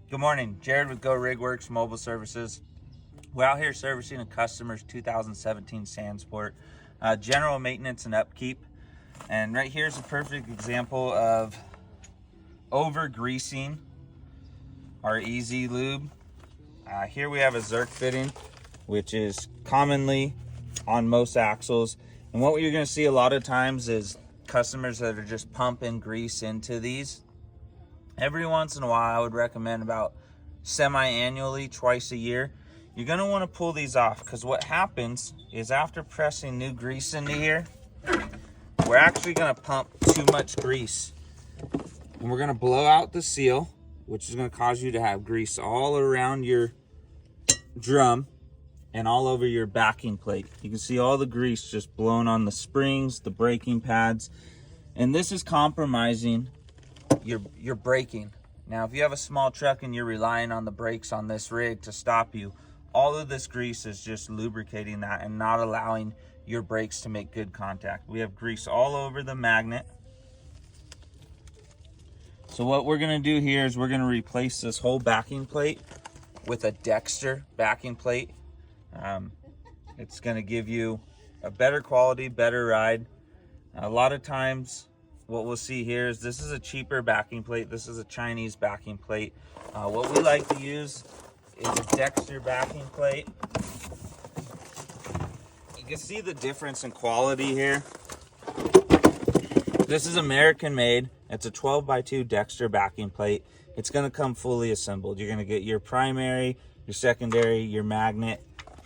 Good morning, Jared with GoRigworx Mobile Services. We're out here servicing a customer's 2017 Sandsport, general maintenance and upkeep. And right here is a perfect example of over greasing our easy lube. Here we have a Zerk fitting, which is commonly on most axles. And what you're going to see a lot of times is customers that are just pumping grease into these. Every once in a while, I would recommend about semi-annually, twice a year. You're going to want to pull these off, because what happens is after pressing new grease into here, we're actually going to pump too much grease. And we're going to blow out the seal, which is going to cause you to have grease all around your drum and all over your backing plate. You can see all the grease just blown on the springs, the braking pads, and this is compromising your braking. Now, if you have a small truck and you're relying on the brakes on this rig to stop you, all of this grease is just lubricating that and not allowing your brakes to make good contact. We have grease all over the magnet. So what we're going to do here is we're going to replace this whole backing plate with a Dexter backing plate. It's going to give you a better quality, better ride. A lot of times what we'll see here is this is a cheaper backing plate. This is a Chinese backing plate. What we like to use is a Dexter backing plate. You can see the difference in quality here. This is American made. It's a 12x2 Dexter backing plate. It's going to come fully assembled. You're going to get your primary, your secondary, your magnet,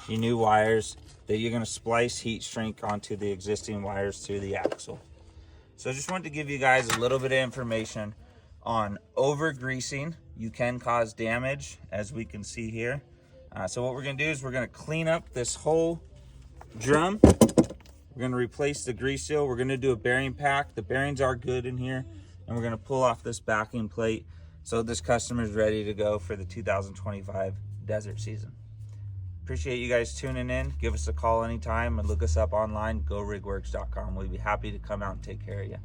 your new wires that you're going to splice heat shrink onto the existing wires through the axle. So I just wanted to give you guys a little bit of information on over greasing. You can cause damage, as we can see here. So what we're going to do is we're going to clean up this whole drum. We're going to replace the grease seal. We're going to do a bearing pack. The bearings are good in here. And we're going to pull off this backing plate so this customer is ready to go for the 2025 desert season. Appreciate you guys tuning in. Give us a call anytime and look us up online, GoRigworx.com. We'd be happy to come out and take care of you.